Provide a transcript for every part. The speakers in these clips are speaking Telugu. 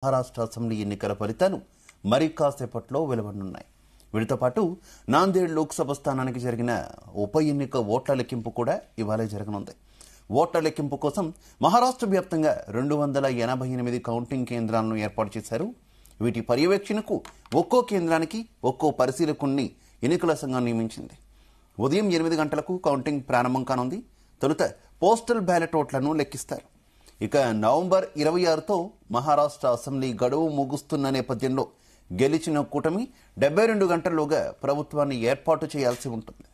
మహారాష్ట్ర అసెంబ్లీ ఎన్నికల ఫలితాలు మరి కాసేపట్లో వెలువడనున్నాయి. వీటితో పాటు నాందేడ్ లోక్సభ స్థానానికి జరిగిన ఉప ఎన్నిక ఓట్ల లెక్కింపు కూడా ఇవాళ జరగనుంది. ఓట్ల లెక్కింపు కోసం మహారాష్ట్ర వ్యాప్తంగా 288 కౌంటింగ్ కేంద్రాలను ఏర్పాటు చేశారు. వీటి పర్యవేక్షణకు ఒక్కో కేంద్రానికి ఒక్కో పరిశీలకుణ్ణి ఎన్నికల సంఘం నియమించింది. ఉదయం 8 గంటలకు కౌంటింగ్ ప్రారంభం కానుంది. తొలుత పోస్టల్ బ్యాలెట్ ఓట్లను లెక్కిస్తారు. ఇక నవంబర్ 26తో మహారాష్ట్ర అసెంబ్లీ గడువు ముగుస్తున్న నేపథ్యంలో గెలిచిన కూటమి 72 గంటల్లోగా ప్రభుత్వాన్ని ఏర్పాటు చేయాల్సి ఉంటుంది.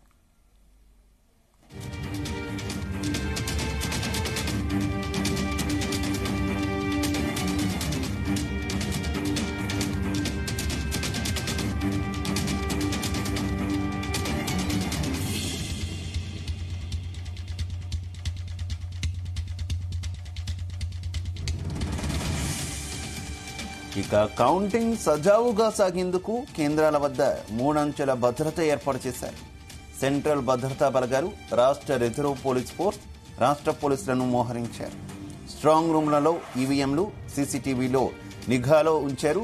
ఇక కౌంటింగ్ సజావుగా సాగేందుకు కేంద్రాల వద్ద 3 అంచెల భద్రత ఏర్పాటు చేశారు. సెంట్రల్ భద్రతా బలగాలు, రాష్ట్ర రిజర్వ్ పోలీస్ ఫోర్స్, రాష్ట్ర పోలీసులను మోహరించారు. స్ట్రాంగ్ రూమ్లలో ఈవీఎంలు, సీసీటీవీలో నిఘాలో ఉంచారు.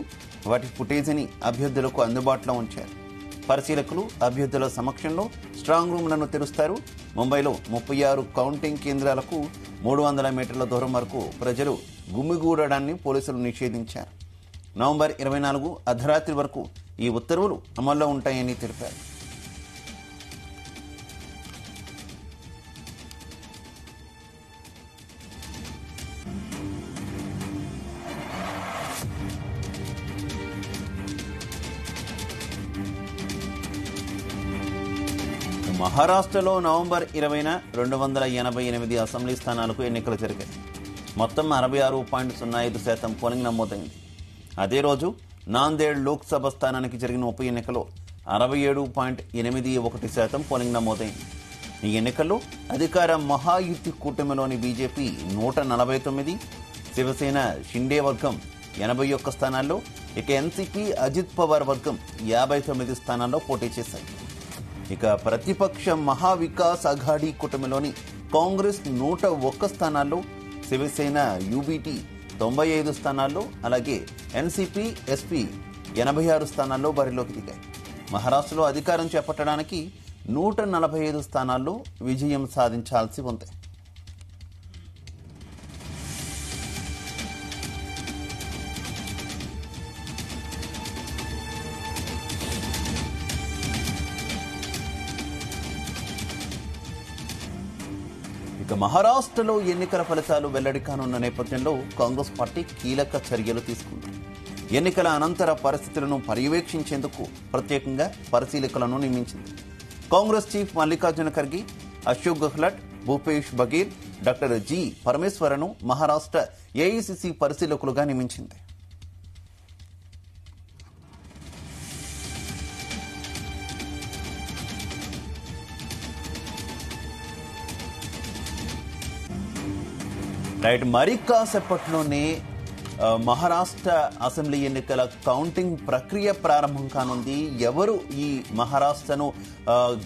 వాటి ఫుటేజీని అభ్యర్థులకు అందుబాటులో ఉంచారు. పరిశీలకులు అభ్యర్థుల సమక్షంలో స్ట్రాంగ్ రూమ్లను తెరుస్తారు. ముంబైలో 36 కౌంటింగ్ కేంద్రాలకు 300 మీటర్ల దూరం వరకు ప్రజలు గుమిగూడడాన్ని పోలీసులు నిషేధించారు. నవంబర్ 24 అర్ధరాత్రి వరకు ఈ ఉత్తర్వులు అమల్లో ఉంటాయని తెలిపారు. మహారాష్ట్రలో నవంబర్ 20న 288 అసెంబ్లీ స్థానాలకు ఎన్నికలు జరిగాయి. మొత్తం 66.05% పోలింగ్ నమోదైంది. అదే రోజు నాందేడ్ లోక్సభ స్థానానికి జరిగిన ఉప ఎన్నికలో 67.81% పోలింగ్ నమోదైంది. ఈ ఎన్నికల్లో అధికార మహాయుతి కూటమిలోని బీజేపీ 149, శివసేన షిండే వర్గం 81 స్థానాల్లో, ఇక ఎన్సీపీ అజిత్ పవార్ వర్గం 59 స్థానాల్లో పోటీ చేశాయి. ఇక ప్రతిపక్ష మహావికాస్ అఘాడీ కూటమిలోని కాంగ్రెస్ 101 స్థానాల్లో, శివసేన యూబీటీ 95 స్థానాల్లో, అలాగే ఎన్సీపీ ఎస్పీ 86 స్థానాల్లో బరిలోకి దిగాయి. మహారాష్ట్రలో అధికారం చేపట్టడానికి 145 స్థానాల్లో విజయం సాధించాల్సి ఉంది. ఇక మహారాష్ట్రలో ఎన్నికల ఫలితాలు వెల్లడి కానున్న నేపథ్యంలో కాంగ్రెస్ పార్టీ కీలక చర్యలు తీసుకుంది. ఎన్నికల అనంతర పరిస్థితులను పర్యవేక్షించేందుకు ప్రత్యేకంగా పరిశీలకులను నియమించింది. Congress chief Mallikarjuna Kharge, Ashok Gehlot, Bhupesh Baghel, doctor G పరమేశ్వరను మహారాష్ట్ర ఏఐసిసి పరిశీలకులుగా నియమించింది. రైట్, మరి కాసేపట్లోనే మహారాష్ట్ర అసెంబ్లీ ఎన్నికల కౌంటింగ్ ప్రక్రియ ప్రారంభం కానుంది. ఎవరు ఈ మహారాష్ట్రను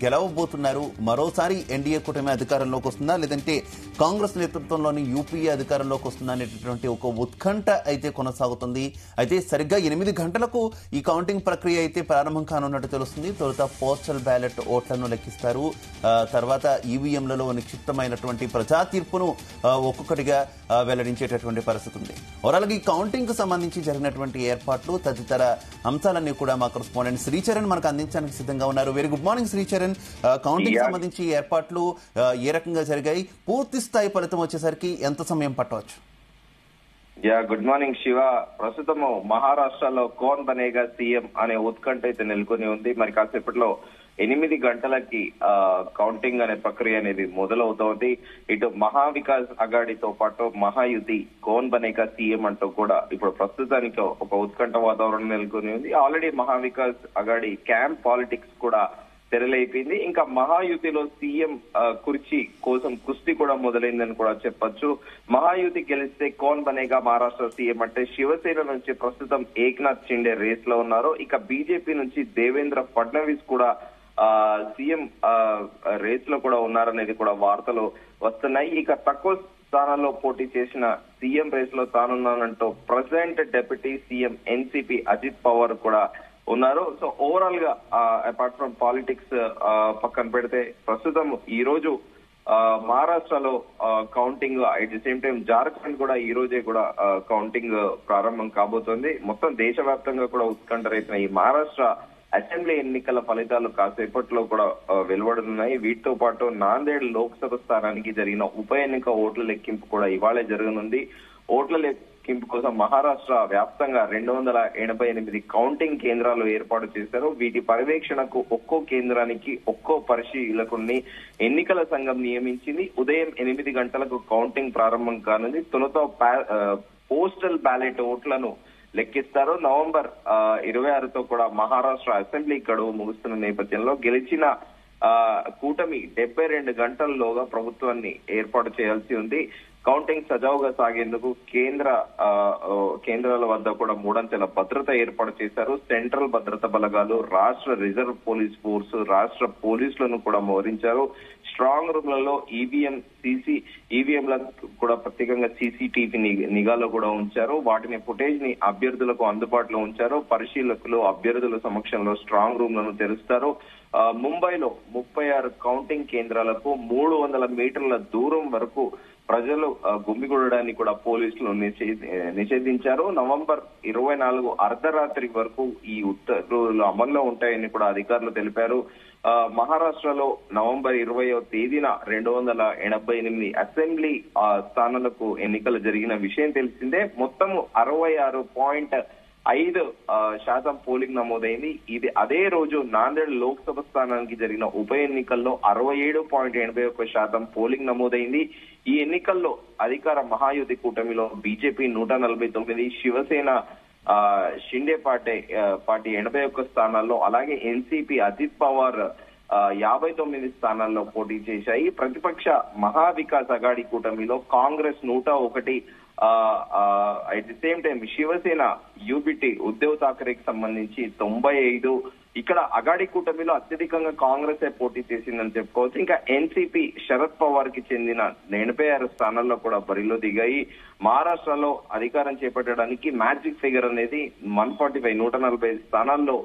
గెలవబోతున్నారు? మరోసారి ఎన్డీఏ కూటమి అధికారంలోకి వస్తుందా, లేదంటే కాంగ్రెస్ నేతృత్వంలోని యూపీఏ అధికారంలోకి వస్తుందా అనేటటువంటి ఒక ఉత్కంఠ అయితే కొనసాగుతుంది. అయితే సరిగ్గా 8 గంటలకు ఈ కౌంటింగ్ ప్రక్రియ అయితే ప్రారంభం కానున్నట్టు తెలుస్తుంది. తొలుత పోస్టల్ బ్యాలెట్ ఓట్లను లెక్కిస్తారు. తర్వాత ఈవీఎంలలో నిక్షిప్తమైనటువంటి ప్రజా తీర్పును ఒక్కొక్కటిగా వెల్లడించేటటువంటి పరిస్థితి ఉంది. ఓవరాల్గా ఈ కౌంటింగ్ కు సంబంధించి జరిగినటువంటి ఏర్పాట్లు తదితర అంశాలన్నీ కూడా మా కరెస్పాండెంట్ శ్రీచరణ్ మనకు అందించడానికి సిద్ధంగా ఉన్నారు. Very good morning Sricharan. Counting సంబంధించి ఏర్పాట్లు ఏ రకంగా జరిగాయి? పూర్తి స్థాయి ఫలితం వచ్చేసరికి ఎంత సమయం పట్టవచ్చు? Good morning Shiva. ప్రస్తుతము మహారాష్ట్రలో కోన్ బనేగా సీఎం అనే ఉత్కంఠ అయితే నెలకొని ఉంది. మరి కాసేపట్లో 8 గంటలకి కౌంటింగ్ అనే ప్రక్రియ అనేది మొదలవుతోంది. ఇటు మహావికాస్ అఘాడీతో పాటు మహాయుతి కోన్ బనేగా సీఎం అంటూ కూడా ఇప్పుడు ప్రస్తుతానికి ఒక ఉత్కంఠ వాతావరణం నెలకొని ఉంది. Already Maha Vikas Aghadi camp politics కూడా తెరలైపోయింది. ఇంకా మహాయుతిలో సీఎం కుర్చీ కోసం కుస్తీ కూడా మొదలైందని కూడా చెప్పొచ్చు. మహాయుతి గెలిస్తే కోన్ బనేగా మహారాష్ట్ర సీఎం అంటే శివసేన నుంచి ప్రస్తుతం ఏక్నాథ్ షిండే రేస్ లో ఉన్నారు. ఇక బీజేపీ నుంచి దేవేంద్ర ఫడ్నవీస్ కూడా సీఎం రేస్ లో కూడా ఉన్నారనేది కూడా వార్తలు వస్తున్నాయి. ఇక తక్కువ స్థానాల్లో పోటీ చేసిన సీఎం రేస్ లో తానున్నానంటూ president deputy CM NCP Ajit Pawar కూడా ఉన్నారు. సో ఓవరాల్ గా అపార్ట్ ఫ్రమ్ పాలిటిక్స్ పక్కన పెడితే ప్రస్తుతం ఈ రోజు మహారాష్ట్రలో counting, at the same time Jharkhand కూడా ఈ రోజే కూడా కౌంటింగ్ ప్రారంభం కాబోతోంది. మొత్తం దేశవ్యాప్తంగా కూడా ఉత్కంఠ రేపిన ఈ మహారాష్ట్ర అసెంబ్లీ ఎన్నికల ఫలితాలు కాసేపట్లో కూడా వెలువడనున్నాయి. వీటితో పాటు నాందేడ్ లోక్సభ స్థానానికి జరిగిన ఉప ఎన్నిక ఓట్ల లెక్కింపు కూడా ఇవాళే జరగనుంది. ఓట్ల లెక్కింపు కోసం మహారాష్ట్ర వ్యాప్తంగా 288 కౌంటింగ్ కేంద్రాలు ఏర్పాటు చేశారు. వీటి పర్యవేక్షణకు ఒక్కో కేంద్రానికి ఒక్కో పరిశీలకుడిని ఎన్నికల సంఘం నియమించింది. ఉదయం 8 గంటలకు కౌంటింగ్ ప్రారంభం కానుంది. తొలుత పోస్టల్ బ్యాలెట్ ఓట్లను లెక్కిస్తారు. నవంబర్ 26తో కూడా మహారాష్ట్ర అసెంబ్లీ గడువు ముగుస్తున్న నేపథ్యంలో గెలిచిన కూటమి 72 గంటల్లోగా ప్రభుత్వాన్ని ఏర్పాటు చేయాల్సి ఉంది. కౌంటింగ్ సజావుగా సాగేందుకు కేంద్రాల వద్ద కూడా 3 అంచెల భద్రత ఏర్పాటు చేశారు. సెంట్రల్ భద్రతా బలగాలు, రాష్ట్ర రిజర్వ్ పోలీస్ ఫోర్స్, రాష్ట్ర పోలీసులను కూడా మోహరించారు. స్ట్రాంగ్ రూమ్లలో ఈవీఎంల కూడా ప్రత్యేకంగా సీసీటీవీ నిఘాలో కూడా ఉంచారు. వాటిని ఫుటేజ్ ని అభ్యర్థులకు అందుబాటులో ఉంచారు. పరిశీలకులు అభ్యర్థుల సమక్షంలో స్ట్రాంగ్ రూమ్లను తెరుస్తారు. ముంబైలో 36 కౌంటింగ్ కేంద్రాలకు 300 మీటర్ల దూరం వరకు ప్రజలు గుమిగూడడాన్ని కూడా పోలీసులు నిషేధించారు. నవంబర్ 24 అర్ధరాత్రి వరకు ఈ ఉత్తర్వులు అమల్లో ఉంటాయని కూడా అధికారులు తెలిపారు. మహారాష్ట్రలో నవంబర్ 20వ తేదీన 288 అసెంబ్లీ స్థానాలకు ఎన్నికలు జరిగిన విషయం తెలిసిందే. మొత్తం 66.5% పోలింగ్ నమోదైంది. ఇది అదే రోజు నాందేడ్ లోక్సభ స్థానానికి జరిగిన ఉప ఎన్నికల్లో 67.81% పోలింగ్ నమోదైంది. ఈ ఎన్నికల్లో అధికార మహాయుతి కూటమిలో బీజేపీ 149, శివసేన షిండే పార్టీ 81 స్థానాల్లో, అలాగే ఎన్సీపీ అజిత్ పవార్ 59 స్థానాల్లో పోటీ చేశాయి. ప్రతిపక్ష మహావికాస్ అఘాడీ కూటమిలో Congress 101, at the same time Shiv Sena UBT Uddhav ఠాకరేకి సంబంధించి 95. ఇక్కడ అఘాడీ కూటమిలో అత్యధికంగా కాంగ్రెస్ పోటీ చేసిందని చెప్పుకోవచ్చు. ఇంకా ఎన్సీపీ శరద్ పవార్ కి చెందిన 86 స్థానాల్లో కూడా బరిలో దిగాయి. మహారాష్ట్రలో అధికారం చేపట్టడానికి మ్యాజిక్ ఫిగర్ అనేది 145, 145 స్థానాల్లో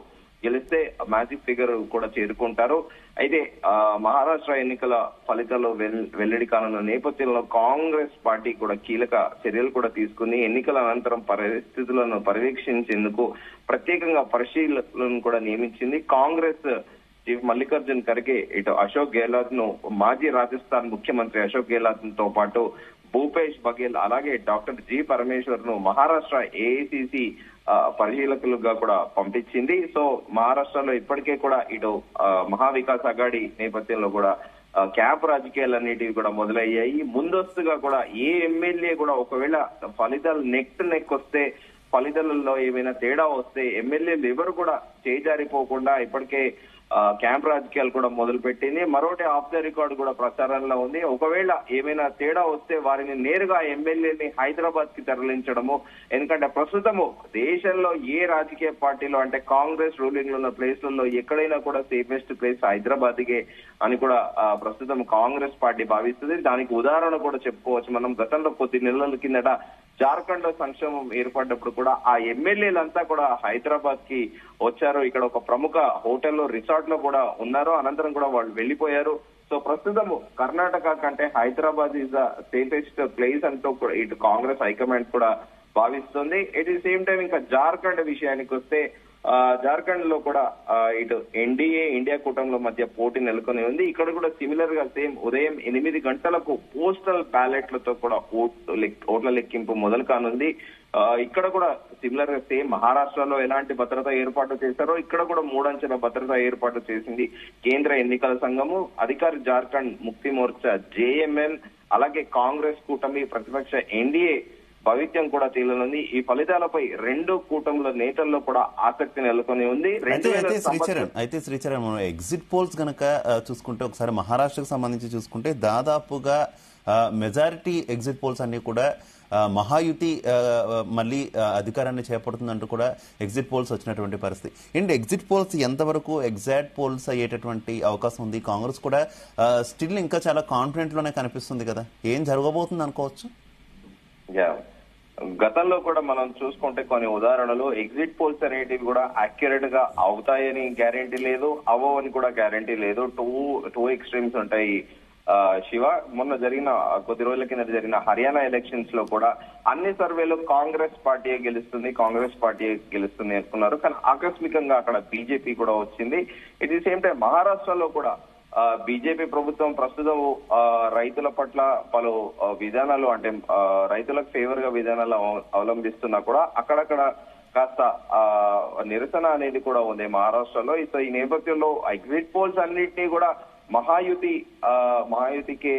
గెలిస్తే మ్యాజిక్ ఫిగర్ కూడా చేరుకుంటారు. అయితే మహారాష్ట్ర ఎన్నికల ఫలితాల్లో వెల్లడి కానున్న నేపథ్యంలో కాంగ్రెస్ పార్టీ కూడా కీలక చర్యలు కూడా తీసుకుని ఎన్నికల అనంతరం పరిస్థితులను పర్యవేక్షించేందుకు ప్రత్యేకంగా పరిశీలకులను కూడా నియమించింది. కాంగ్రెస్ చీఫ్ మల్లికార్జున్ ఖర్గే ఇటు అశోక్ గెహ్లాట్ ను, మాజీ రాజస్థాన్ ముఖ్యమంత్రి అశోక్ గెహ్లాట్ తో పాటు భూపేష్ బఘేల్, అలాగే డాక్టర్ జి పరమేశ్వర్ ను మహారాష్ట్ర ఏఐసిసి పరిశీలకులుగా కూడా పంపించింది. సో మహారాష్ట్రలో ఇప్పటికే కూడా ఇటు మహావికాస్ అఘాడీ నేపథ్యంలో కూడా క్యాంప్ రాజకీయాలన్నిటివి కూడా మొదలయ్యాయి. ముందస్తుగా కూడా ఏ ఎమ్మెల్యే కూడా ఒకవేళ ఫలితాలు నెక్ వస్తే, ఫలితాలలో ఏమైనా తేడా వస్తే ఎమ్మెల్యేలు ఎవరు కూడా చేజారిపోకుండా ఇప్పటికే క్యాంప్ రాజకీయాలు కూడా మొదలు పెట్టింది. మరోటి ఆఫ్ ద రికార్డ్ కూడా ప్రచారంలో ఉంది. ఒకవేళ ఏమైనా తేడా వస్తే వారిని నేరుగా ఎమ్మెల్యేని హైదరాబాద్ కి తరలించడము. ఎందుకంటే ప్రస్తుతము దేశంలో ఏ రాజకీయ పార్టీలో అంటే కాంగ్రెస్ రూలింగ్ లో ఉన్న ప్లేస్లలో ఎక్కడైనా కూడా సేఫెస్ట్ ప్లేస్ హైదరాబాద్కే అని కూడా ప్రస్తుతం కాంగ్రెస్ పార్టీ భావిస్తుంది. దానికి ఉదాహరణ కూడా చెప్పుకోవచ్చు. మనం గతంలో కొద్ది నెలల కిందట జార్ఖండ్ లో సంక్షేమం ఏర్పడ్డప్పుడు కూడా ఆ ఎమ్మెల్యేలంతా కూడా హైదరాబాద్ కి వచ్చారు. ఇక్కడ ఒక ప్రముఖ హోటల్లో, రిసార్ట్ లో కూడా ఉన్నారు. అనంతరం కూడా వాళ్ళు వెళ్లిపోయారు. సో ప్రస్తుతం కర్ణాటక కంటే Hyderabad is the safest place అంటూ కూడా ఇటు కాంగ్రెస్ హైకమాండ్ కూడా భావిస్తుంది. ఎట్ ది సేమ్ టైం ఇంకా జార్ఖండ్ విషయానికి వస్తే జార్ఖండ్ లో కూడా ఇటు ఎన్డీఏ, ఇండియా కూటమిల మధ్య పోటీ నెలకొని ఉంది. ఇక్కడ కూడా సిమిలర్ గా సేమ్ ఉదయం 8 గంటలకు పోస్టల్ బ్యాలెట్లతో కూడా ఓట్ల లెక్కింపు మొదలు కానుంది. ఇక్కడ కూడా సిమిలర్ గా సేమ్ మహారాష్ట్రలో ఎలాంటి భద్రత ఏర్పాటు చేశారో ఇక్కడ కూడా 3 అంచెల భద్రత ఏర్పాటు చేసింది కేంద్ర ఎన్నికల సంఘము. అధికార జార్ఖండ్ ముక్తి మోర్చా జేఎంఎం, అలాగే కాంగ్రెస్ కూటమి, ప్రతిపక్ష ఎన్డీఏ భవిత్యం కూడా తేలనుంది. ఈ ఫలితాలపై 2 కూటముల నేతల్లో కూడా ఆసక్తి నెలకొని ఉంది. అయితే శ్రీచరణ్, మనం ఎగ్జిట్ పోల్స్ గనక చూసుకుంటే ఒకసారి మహారాష్ట్రకు సంబంధించి చూసుకుంటే దాదాపుగా మెజారిటీ ఎగ్జిట్ పోల్స్ అన్ని కూడా మహాయుతి మళ్ళీ అధికారాన్ని చేపడుతుందంటూ కూడా ఎగ్జిట్ పోల్స్ వచ్చినటువంటి పరిస్థితి. ఏంటి ఎగ్జిట్ పోల్స్ ఎంతవరకు ఎగ్జాక్ట్ పోల్స్ అయ్యేటటువంటి అవకాశం ఉంది? కాంగ్రెస్ కూడా స్టిల్ ఇంకా చాలా కాన్ఫిడెంట్ లోనే కనిపిస్తుంది కదా, ఏం జరగబోతుంది అనుకోవచ్చు? గతంలో కూడా మనం చూసుకుంటే కొన్ని ఉదాహరణలు ఎగ్జిట్ పోల్స్ అనేటివి కూడా అక్యురేట్ గా అవుతాయని గ్యారంటీ లేదు, అవ్వని కూడా గ్యారంటీ లేదు. టూ ఎక్స్ట్రీమ్స్ ఉంటాయి. శివ, మొన్న జరిగిన కొద్ది రోజుల కింద జరిగిన హర్యానా ఎలక్షన్స్ లో కూడా అన్ని సర్వేలు కాంగ్రెస్ పార్టీ గెలుస్తుంది అనుకున్నారు. కానీ ఆకస్మికంగా అక్కడ బీజేపీ కూడా వచ్చింది. ఎట్ ది సేమ్ టైం మహారాష్ట్రలో కూడా బీజేపీ ప్రభుత్వం ప్రస్తుతం రైతుల పట్ల పలు విధానాలు, అంటే రైతులకు ఫేవర్ గా విధానాలు అవలంబిస్తున్నా కూడా అక్కడక్కడ కాస్త నిరసన అనేది కూడా ఉంది మహారాష్ట్రలో. సో ఈ నేపథ్యంలో ఎగ్జిట్ పోల్స్ అన్నింటినీ కూడా మహాయుతికే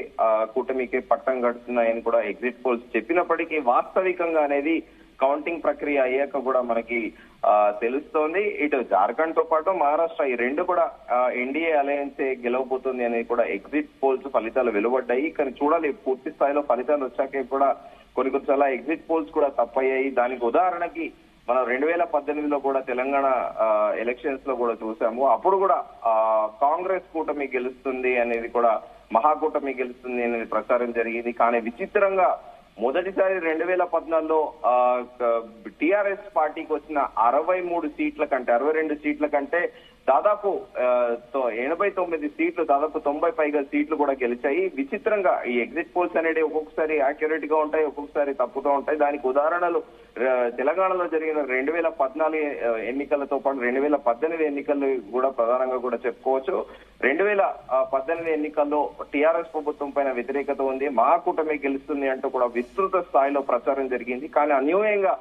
కూటమికే పట్టం కడుతున్నాయని కూడా ఎగ్జిట్ పోల్స్ చెప్పినప్పటికీ వాస్తవికంగా అనేది కౌంటింగ్ ప్రక్రియ అయ్యాక కూడా మనకి తెలుస్తోంది. ఇటు జార్ఖండ్ తో పాటు మహారాష్ట్ర ఈ రెండు కూడా ఎన్డీఏ అలయన్సే గెలవబోతుంది అనేది కూడా ఎగ్జిట్ పోల్స్ ఫలితాలు వెలువడ్డాయి. కానీ చూడాలి, పూర్తి స్థాయిలో ఫలితాలు వచ్చాకే కూడా కొన్నిసార్లు ఎగ్జిట్ పోల్స్ కూడా తప్పయ్యాయి. దానికి ఉదాహరణకి మనం 2018లో కూడా తెలంగాణ ఎలక్షన్స్ లో కూడా చూసాము. అప్పుడు కూడా కాంగ్రెస్ కూటమి గెలుస్తుంది అనేది కూడా మహాకూటమి గెలుస్తుంది అనేది ప్రచారం జరిగింది. కానీ విచిత్రంగా మొదటిసారి 2014లో టిఆర్ఎస్ పార్టీకి వచ్చిన 62 సీట్ల కంటే దాదాపు 89 సీట్లు, దాదాపు 90 పైగా సీట్లు కూడా గెలిచాయి. విచిత్రంగా ఈ ఎగ్జిట్ పోల్స్ అనేది ఒక్కొక్కసారి యాక్యురేట్ గా ఉంటాయి, ఒక్కొక్కసారి తప్పుతూ ఉంటాయి. దానికి ఉదాహరణలు తెలంగాణలో జరిగిన 2014 ఎన్నికలతో పాటు 2018 ఎన్నికలు కూడా ప్రధానంగా కూడా చెప్పుకోవచ్చు. 2018 ఎన్నికల్లో టిఆర్ఎస్ ప్రభుత్వం పైన వ్యతిరేకత ఉంది, మహాకూటమి గెలుస్తుంది అంటూ కూడా విస్తృత స్థాయిలో ప్రచారం జరిగింది. కానీ అన్యూయంగా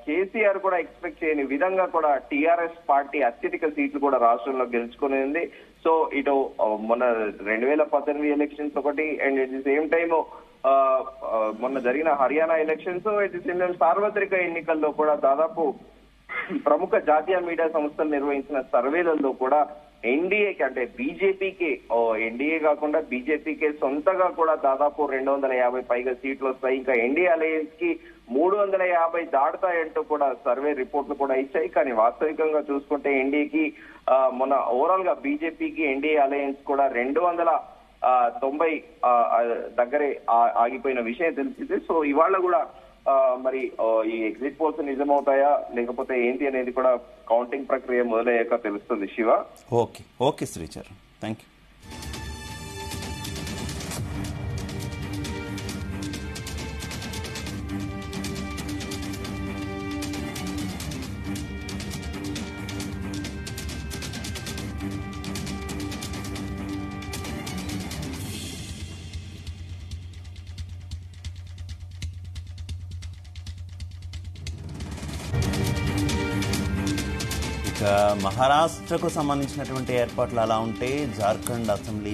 కేసీఆర్ కూడా ఎక్స్పెక్ట్ చేయని విధంగా కూడా టిఆర్ఎస్ పార్టీ అత్యధిక సీట్లు కూడా రాష్ట్రంలో గెలుచుకునేది. సో ఇటు మొన్న 2018 ఎలక్షన్స్ ఒకటి, and at the same time మొన్న జరిగిన Haryana elections, at the same time సార్వత్రిక ఎన్నికల్లో కూడా దాదాపు ప్రముఖ జాతీయ మీడియా సంస్థలు నిర్వహించిన సర్వేలలో కూడా ఎన్డీఏకి, అంటే బీజేపీకి, ఎన్డీఏ కాకుండా బీజేపీకి సొంతగా కూడా దాదాపు 250 పైగా సీట్లు వస్తాయి. ఇంకా ఎన్డీఏ అలయన్స్ కి 350 దాటుతాయంటూ కూడా సర్వే రిపోర్ట్లు కూడా ఇచ్చాయి. కానీ వాస్తవికంగా చూసుకుంటే ఎన్డీఏకి మొన్న ఓవరాల్ గా బీజేపీకి ఎన్డీఏ అలయన్స్ కూడా 290 దగ్గరే ఆగిపోయిన విషయం తెలిసింది. సో ఇవాళ కూడా మరి ఈ ఎగ్జిట్ పోల్స్ నిజమవుతాయా లేకపోతే ఏంటి అనేది కూడా కౌంటింగ్ ప్రక్రియ మొదలయ్యాక తెలుస్తుంది. Shiva, okay Sricharan, thank you. మహారాష్ట్రకు సంబంధించినటువంటి ఏర్పాట్లు అలా ఉంటే జార్ఖండ్ అసెంబ్లీ